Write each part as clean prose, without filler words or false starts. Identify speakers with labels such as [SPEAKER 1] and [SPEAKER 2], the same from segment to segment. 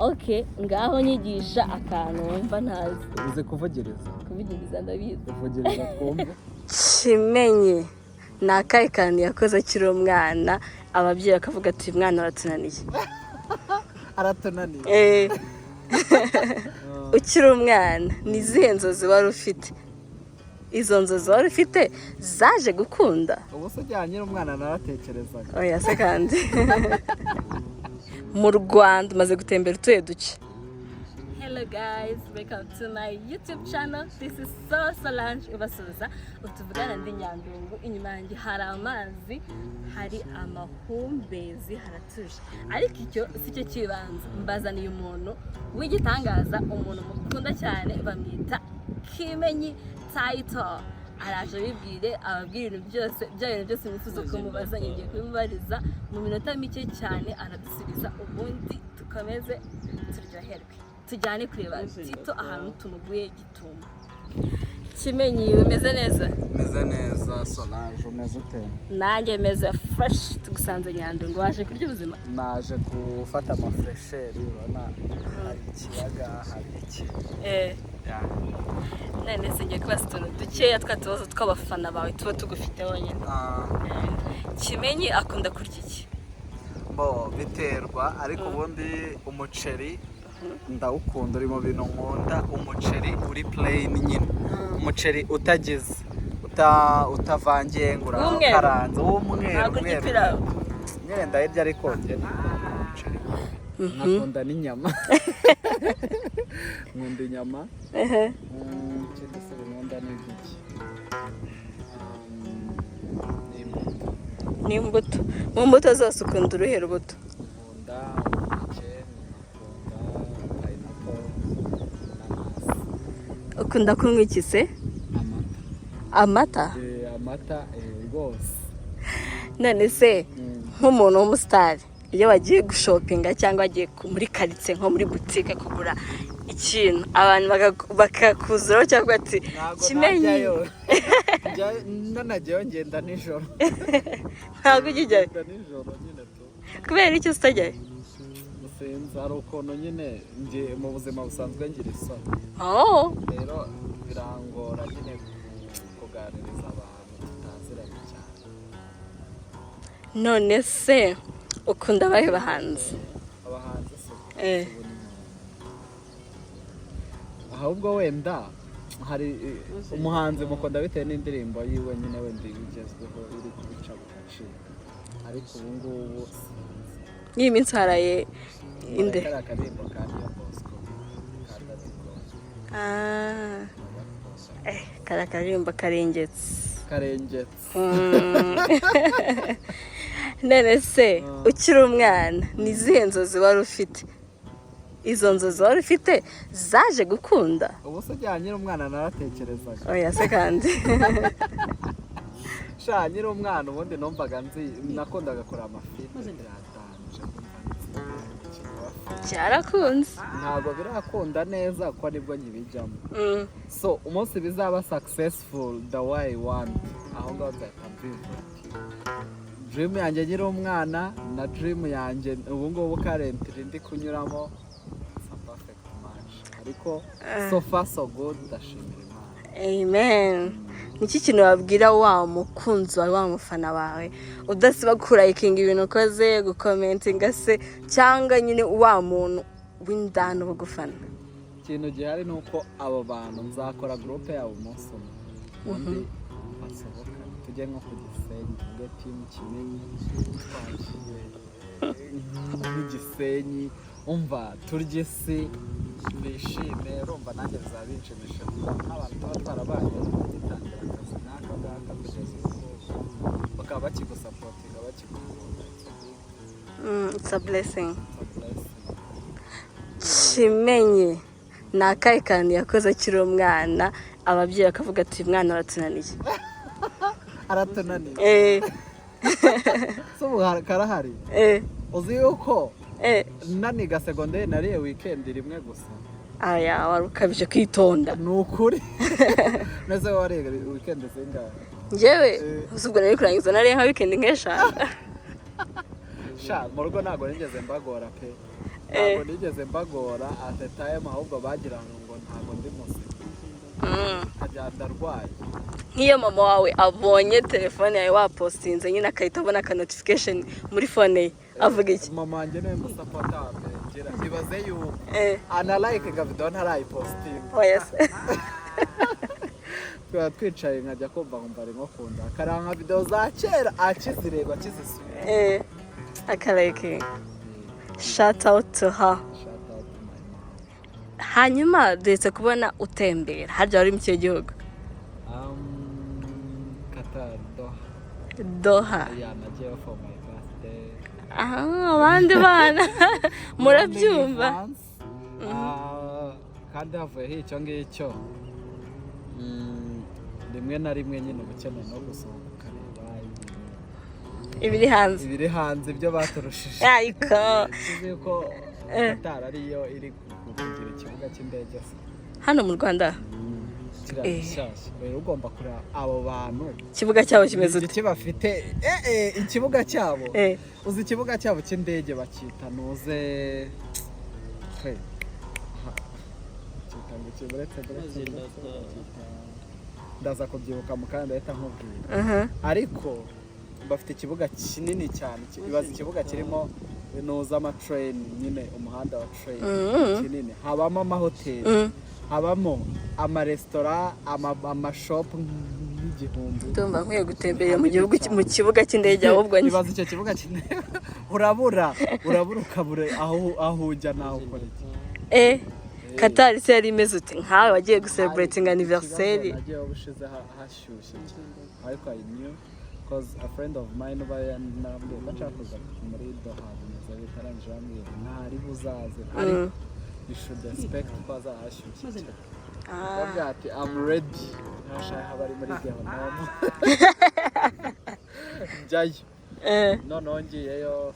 [SPEAKER 1] Okay, ngaho nyigisha akantu wumva ntazi.
[SPEAKER 2] uze kuvugiriza
[SPEAKER 1] ndabizi.
[SPEAKER 2] kuvugiriza twumve.
[SPEAKER 3] Kimenyi ni akahe kantu yakoze akiri umwana ababyeyi bakavuga ati uyu mwana aratunaniye.
[SPEAKER 2] aratunaniye.
[SPEAKER 3] Ukiri umwana ni izihe nzozi wari ufite? Izo nzozi wari ufite zaje gukunda?
[SPEAKER 2] ubu se ujyanye n'umwana naratekerezaga.
[SPEAKER 3] Oya se kandi mu Rwanda umaze gutembera utuye duke.
[SPEAKER 1] Hello guys, welcome to my YouTube channel. This is Solange ubasubiza. Utuvugana ndi Nyandungu, inyuma yanjye hari amazi, hari amahumbezi, haratuje. Ariko icyo sicyo kibanza. Mbazaniye umuntu w'igitangaza, umuntu mukunda cyane, bamwita Kimenyi Tito. Araje ababwira ibintu byose nifuza ko mubaza, ngiye kubimubariza mu minota mike cyane, aradusubiza ubundi tukomeze turyoherwe. Tujyane kureba Tito ahantu tumuguye gituma. Kimenyi umeze neza?
[SPEAKER 2] Meze neza Solange, umeze ute?
[SPEAKER 1] Nanjye meze fresh. Tugusanze Nyandungu, waje kurya ubuzima?
[SPEAKER 2] Naje gufata amafresheri, urabona hari ikiyaga, hari iki.
[SPEAKER 1] None se ngiye kubaza utuntu dukeya twatubazo tw'abafana bawe tuba tugufite wonyine. Kimenyi akunda kurya iki?
[SPEAKER 2] Biterwa, ariko ubundi umuceri ndawukunda, uri mu bintu nkunda. Umuceri uri plain nyine, umuceri utagize utavangiye ngo urakaranze, umweru nyine ndahirya, ariko njye umuceri nakunda n'inyama. Nkunda inyama. Ikindi se nkunda n'igiki,
[SPEAKER 3] N'imbuto. Mu mbuto zose ukunda uruhe rubuto?
[SPEAKER 2] nkunda umuceri, nkunda pineapple, nanasi.
[SPEAKER 3] Ukunda kunywa iki se? Amata?
[SPEAKER 2] Amata rwose.
[SPEAKER 3] None se nk'umuntu w'umusitari iyo wagiye gushopinga cyangwa wagiye muri karitsiye nko muri butike kugura ikintu, abantu bakakuzuraho cyangwa ati Kimenyi.
[SPEAKER 2] Ndanajyayo ngenda nijoro.
[SPEAKER 3] Ntabwo ujyayo?
[SPEAKER 2] Ngenda nijoro nyine tu.
[SPEAKER 3] Kubera iki utajyayo?
[SPEAKER 2] Sinzi, hari ukuntu nyine njye mu buzima busanzwe ngira isoni. Rero birangora nyine kuganiriza abantu tutaziranye cyane.
[SPEAKER 3] None se ukunda abahe bahanzi?
[SPEAKER 2] Abahanzi se? Ahubwo wenda hari umuhanzi mukunda bitewe n'indirimbo yiwe nyine wenda igezweho iri kubica bugaciro, ariko ubu ngubu
[SPEAKER 3] iyi minsi haraye inde?
[SPEAKER 2] kariya karirimbo kandi ya Bosco
[SPEAKER 3] kariya karirimbo karengetse. None se ukiri umwana ni izihe nzozi wari ufite? Izo nzozi wari ufite zaje gukunda?
[SPEAKER 2] ubu se ujyanye n'umwana naratekerezaga.
[SPEAKER 3] Oya se kandi
[SPEAKER 2] nyiri umwana ubundi numvaga nakundaga kureba amafilime yatanje.
[SPEAKER 3] cyarakunze.
[SPEAKER 2] Ntabwo birakunda neza kuko nibwo nkibijyamo. So umunsi bizaba successful the way I want, aho ngaho nzahita mbivuga. Dream yanjye nyiri umwana na dream yanjye ubu ngubu currently ndi kunyuramo perfect match, ariko so far so good, ndashimira Imana.
[SPEAKER 3] Amen. Niki kintu wabwira wa mukunzi wawe, wa mufana wawe udasiba kurayikinga ibintu ukoze, gukomentinga se, cyangwa nyine wa muntu w'indano bugufana?
[SPEAKER 2] Ikintu gihari ni uko abo bantu nzakora group yabo umunsi umwe, undi basohoka tujye nko ku Gisenyi, tuvuge team Kimenyi twagiye nk'igisenyi, umva turye se bishime, urumva nanjye bizabinshimisha nk'abantu tuba twarabaye gitangira akazi n'aka ngaka kugeza ubu bakaba bakigusapotinga, bakigukunda.
[SPEAKER 3] It's a blessing. Kimenyi ni akahe kantu yakoze akiri umwana ababyeyi bakavuga ati uyu mwana aratunaniye?
[SPEAKER 2] Aratunaniye? So ubu karahari? Uzi yuko naniga segonderi nariye weekend rimwe gusa.
[SPEAKER 3] Aya wari ukabije kwitonda.
[SPEAKER 2] Ni ukuri. Neze wariga weekend zingahe?
[SPEAKER 3] Njyewe usubwo nari kurangiza nariye nka weekend nk'eshanu.
[SPEAKER 2] Mu rugo ntabwo nigeze mbagora pe. ntabwo nigeze mbagora at the time ahubwo bagira ngo ntabwo ndi muzima nkajya ndarwaye.
[SPEAKER 3] nk'iyo mama wawe abonye telefone yawe wapostinze nyine akahita abona aka notification muri phone ye avuga iki?
[SPEAKER 2] Mama wanjye niwe musapota mbere ibaze yuko analike video ntarayipostinga.
[SPEAKER 3] Oya se.
[SPEAKER 2] Twaba twicaye nkajya kumva nkumva ari Nkunda akaranka video za kera akizireba akizisubira.
[SPEAKER 3] Akalike. Shout out to her.
[SPEAKER 2] Shout out to my mom.
[SPEAKER 3] Hanyuma duhetse kubona utembera harya wari mu kiyo gihugu?
[SPEAKER 2] Qatar,
[SPEAKER 3] Doha.
[SPEAKER 2] Yeah, nagiye for my birthday.
[SPEAKER 3] Abandi bana murabyumva.
[SPEAKER 2] Kandi havuyeho icyo ngicyo rimwe na rimwe nyine ubukeneye no gusohoka ukareba ibiri hanze ibyo baturushije.
[SPEAKER 3] Ariko
[SPEAKER 2] tuzi ko Qatar ariyo iri kugira ikibuga cy'indege
[SPEAKER 3] hano mu Rwanda.
[SPEAKER 2] Kirashyashya rero ugomba kureba abo bantu
[SPEAKER 3] Ikibuga cyabo kimeze ute?
[SPEAKER 2] Iki bafite ikibuga cyabo uzi ikibuga cyabo cy'indege bakita nuze ndaza kubyibuka mu kandi ahita nkubwira. Ariko bafite ikibuga kinini cyane ibaza ikibuga kirimo nuza amatrain nyine umuhanda wa train kinini habamo amahoteli habamo amaresitora amashop n'igihumbi.
[SPEAKER 3] Ndumva nkwiye gutembera mu gihugu mu kibuga cy'indege ahubwo
[SPEAKER 2] ibaza icyo kibuga cy'indege urabura ukabura aho ujya naho ukora iki. Qatar se yari imeze ute nkawe wagiye gucelebrating anniversary? Nagiye ubushize hashyushye ariko I knew because a friend of mine namwe bacakoza muri Doha neza bitarangije bamwe ntari buzaze ariko you should expect ko azahashyushye. Ati I'm ready ntashaka bari muri gahunda njyayo none ngiyeyo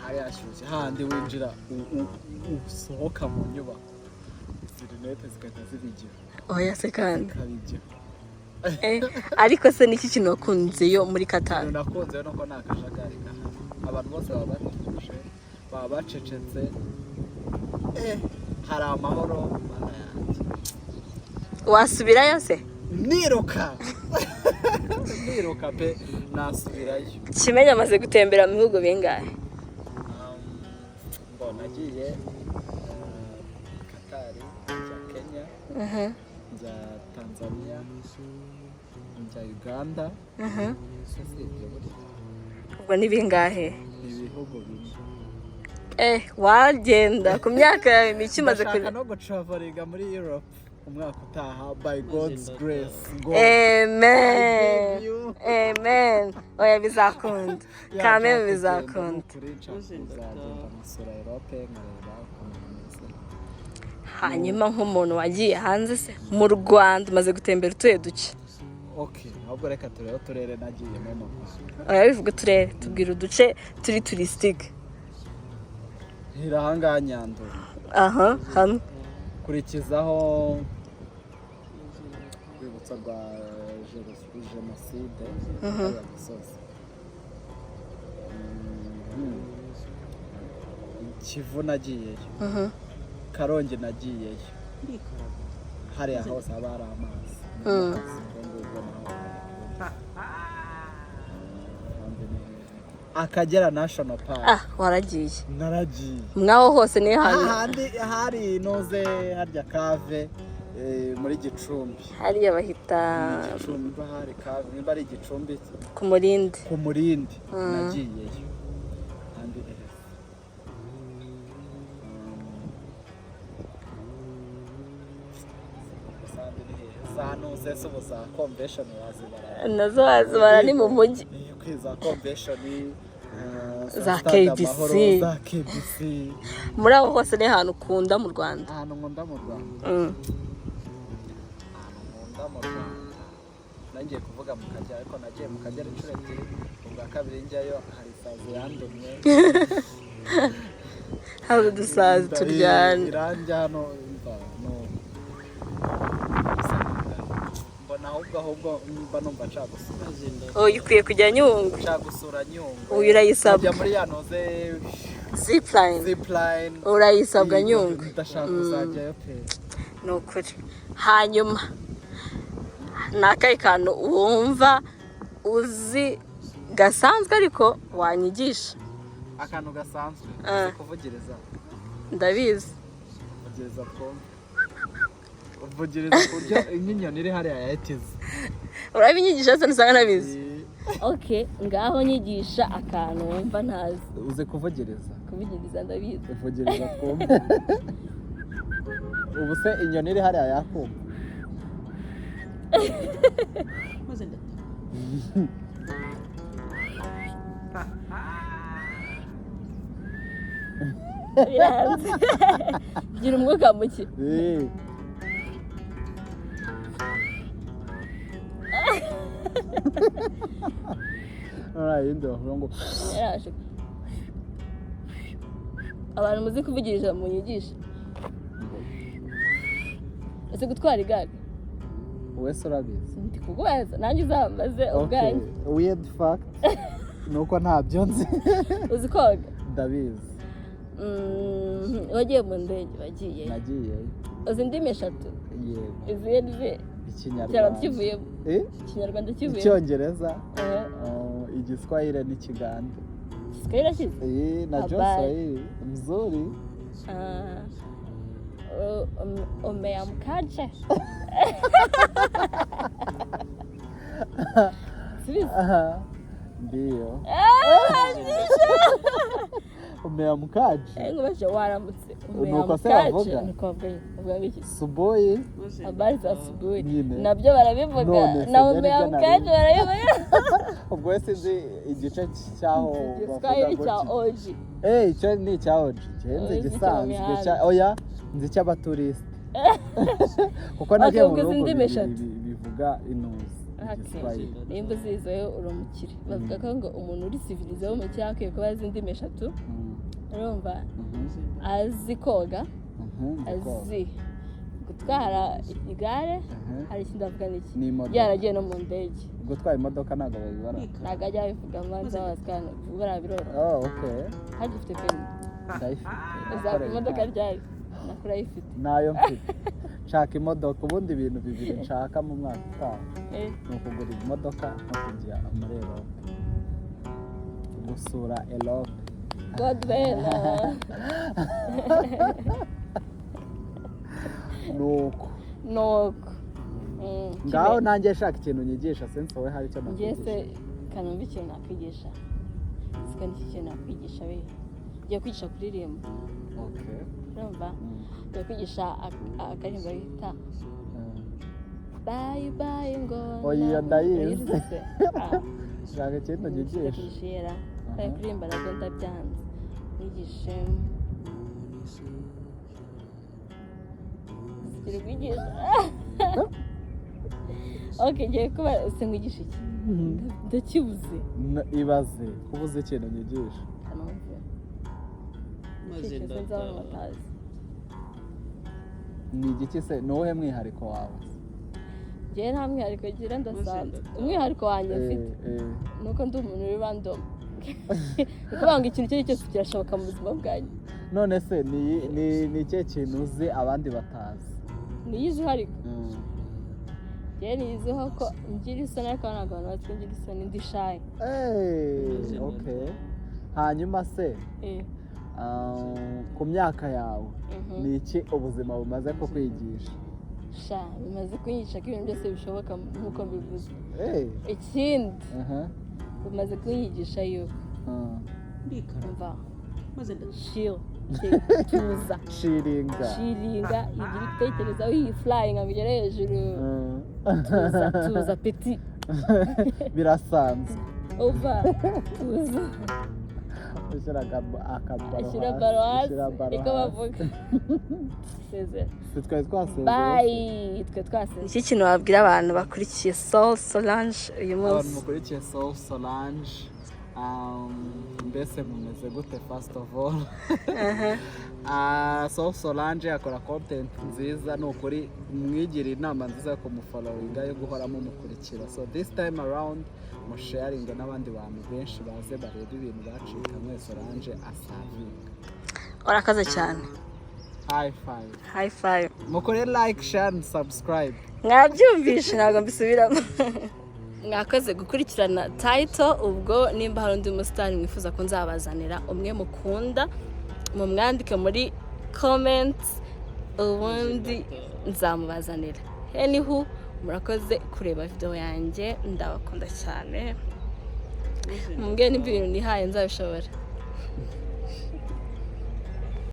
[SPEAKER 2] ayashyushye handi winjira usohoka mu nyubako interineti zigahita zibigira.
[SPEAKER 3] Oya se kandi ariko se niki kintu wakunzeyo muri Qatar?
[SPEAKER 2] Nakunzeyo nuko nta kajagari gahari abantu bose baba batuje baba bacecetse hari amahoro mana yanjye.
[SPEAKER 3] Wasubirayo se?
[SPEAKER 2] Niruka pe nasubirayo.
[SPEAKER 3] Kimenyi amaze gutembera mu bihugu bingahe?
[SPEAKER 2] Nagiye Qatar, njya Kenya, njya Tanzania, njya Uganda.
[SPEAKER 3] Ubwo ni bingahe?
[SPEAKER 2] Ibihugu bine.
[SPEAKER 3] Wagenda ku myaka yawe mike umaze
[SPEAKER 2] kujya no gutravelinga muri Europe umwaka utaha by God's grace.
[SPEAKER 3] Amen. Oya bizakunda. Kame bizakunda. Hanyuma nk'umuntu wagiye hanze se mu Rwanda umaze gutembera utuye duce?
[SPEAKER 2] Okay, ahubwo reka turebe uturere nagiye mu Rwanda.
[SPEAKER 3] Oya bivuga uturere tubwira uduce turi touristique.
[SPEAKER 2] Hirahanga Nyanduru.
[SPEAKER 3] Hano.
[SPEAKER 2] Kurikizaho rwibutso rwa jenoside y'abasozi. Kivu nagiyeyo. Karongi nagiyeyo. Hariya hose haba hari amazi. Akagera National Park.
[SPEAKER 3] Waragiye?
[SPEAKER 2] Naragiye.
[SPEAKER 3] Mwaho hose ni
[SPEAKER 2] hari noze harya kave muri Gicumbi.
[SPEAKER 3] Hariya bahita
[SPEAKER 2] Gicumbi hari kave nimba ari Gicumbi
[SPEAKER 3] ku Murindi.
[SPEAKER 2] Nagiyeyo. Kandi zanuze subuza convention wazibara.
[SPEAKER 3] Nazo wazibara ni mu mujyi.
[SPEAKER 2] Kwiza convention
[SPEAKER 3] za KBC. Muri aho hose ni ahantu ukunda mu Rwanda?
[SPEAKER 2] Ahantu nkunda mu Rwanda. Nangiye kuvuga mu Kagera ariko nagiye mu Kagera inshuro ebyiri. Ubwa kabiri njyayo hari sazi yandumye.
[SPEAKER 3] Hari udusazi turyana.
[SPEAKER 2] Iranja hano mbona ahubwo mba numva nshaka gusura
[SPEAKER 3] oya ukwiye kujya Nyungwe
[SPEAKER 2] nshaka gusura Nyungwe
[SPEAKER 3] uyu urayisabwa
[SPEAKER 2] ajya muri yanoze
[SPEAKER 3] zipline urayisabwa Nyungwe
[SPEAKER 2] ndashaka kuzajyayo pe
[SPEAKER 3] ni ukuri hanyuma ni akahe kantu wumva uzi gasanzwe ariko wanyigisha
[SPEAKER 2] akantu gasanzwe kuvugiriza
[SPEAKER 3] ndabizi
[SPEAKER 2] kuvugiriza twumva uvugiriza kurya inyoni iri hariya yahetize
[SPEAKER 3] urabinyigisha se nusanga nabizi okay ngaho nyigisha akantu wumva ntazi
[SPEAKER 2] uze kuvugiriza
[SPEAKER 3] ndabizi
[SPEAKER 2] uvugiriza twumva ubu se inyoni iri hariya yakumva
[SPEAKER 3] gira umwuka muke abantu muzi kuvugirisha mu nyigisho ese gutwara igare
[SPEAKER 2] wese urabizi
[SPEAKER 3] ndi kuguhaza nanjye uzamaze ubwanjye
[SPEAKER 2] weird fact nuko ntabyo nzi
[SPEAKER 3] uzi koga
[SPEAKER 2] ndabizi
[SPEAKER 3] wagiye mu ndege wagiye
[SPEAKER 2] nagiye
[SPEAKER 3] uzi indimi 3
[SPEAKER 2] yego
[SPEAKER 3] izihe nize
[SPEAKER 2] ikinyarwanda
[SPEAKER 3] kivuyemo ikinyarwanda kivuyemo
[SPEAKER 2] icyongereza igiswahili n'ikiganda
[SPEAKER 3] Kiswahili kizi
[SPEAKER 2] na Kiswahili mzuri
[SPEAKER 3] umeamkaje
[SPEAKER 2] ndio umeamkaje
[SPEAKER 3] ngubasha waramutse
[SPEAKER 2] nuko se bavuga subuhi
[SPEAKER 3] habari za subuhi nabyo barabivuga na umeamkaje barabivuga
[SPEAKER 2] ubwo wese nzi igice cyaho
[SPEAKER 3] Kiswahili cya oji
[SPEAKER 2] icyo ni icya oji cyenze gisanzwe oya nzi cy'abaturiste kuko nagiye mu bihugu bivuga inuzi nimba uzizeyo uramukire bavuga ko ngo umuntu uri civilize wo mu cyaka akwiye kuba azi indimi 3 urumva azi koga azi gutwara igare hari ikindi avuga n'iki yaragiye no mu ndege gutwara imodoka ntabwo babibara
[SPEAKER 3] ntabwo ajya bivuga amanza wasikana barabirora
[SPEAKER 2] okay
[SPEAKER 3] hari ufite peni
[SPEAKER 2] ndayifite
[SPEAKER 3] uzaba imodoka ryari nakurayifite
[SPEAKER 2] nayo mfite nshaka imodoka ubundi ibintu bibiri nshaka mu mwaka utaha ni ukugura imodoka no kujya muri Europe gusura Europe
[SPEAKER 3] godbena
[SPEAKER 2] nuko ngaho nanjye nshaka ikintu nyigisha sense wowe hari icyo nakwigisha
[SPEAKER 3] ngese kanumva ikintu nakwigisha sika n'iki kintu nakwigisha we ngiye kwigisha kuririmba
[SPEAKER 2] okay
[SPEAKER 3] urumva ngiye kwigisha akarimba bita bye bye ngona
[SPEAKER 2] oya ndayizi nshaka ikintu nyigisha
[SPEAKER 3] kuririmba nabyo ndabyanze nyigishe zikiri kwigisha okay ngiye kuba usengwigisha iki ndakibuze
[SPEAKER 2] ibaze kubuze ikintu nyigisha ni igiki se ni uwuhe mwihariko wawe
[SPEAKER 3] njyewe nta mwihariko ngira ndasanzwe umwihariko wanjye mfite ni uko ndi umuntu uri random ni ukuvuga ngo ikintu icyo ari cyo cyose kirashoboka mu buzima bwanjye
[SPEAKER 2] none se ni ikihe kintu uzi abandi batazi
[SPEAKER 3] niyiziho ariko njyewe niyiziho ko ngira isoni ariko ntabwo abantu bazi ko ngira isoni ndi shy
[SPEAKER 2] okay hanyuma se ku myaka yawe ni iki ubuzima bumaze kukwigisha
[SPEAKER 3] bimaze kunyigisha ko ibintu byose bishoboka nk'uko mbivuze ikindi bimaze kunyigisha yuko mva tuza
[SPEAKER 2] shiringa
[SPEAKER 3] igira ibitekerezo iyi flying ngo ugere hejuru tuza peti
[SPEAKER 2] birasanzwe
[SPEAKER 3] tuza
[SPEAKER 2] ushyira
[SPEAKER 3] baro hasi niko bavuga
[SPEAKER 2] twari twaseze
[SPEAKER 3] twe twaseze iki kintu wabwira abantu bakurikiye Solange uyu munsi
[SPEAKER 2] abantu mukurikiye Solange mbese mumeze gute first of all So Solange akora content nziza, ni ukuri mwigire inama nziza yo kumufollowinga, yo guhoramo mukurikira. So this time around musharinga n'abandi bantu benshi baze bareba ibintu bacikamwe Solange asavinga.
[SPEAKER 3] Urakaze cyane.
[SPEAKER 2] High five. Mukore like, share and subscribe.
[SPEAKER 3] Mwabyumvishe ntabwo mbisubiramo. Mwakoze gukurikirana Tito, ubwo nimba hari undi musitari mwifuza ko nzabazanira umwe mukunda, mumwandike muri comments ubundi nzamubazanira. Anywho, murakoze kureba video yanjye, ndabakunda cyane. Mumbwire nimba ibintu nihaye nzabishobora.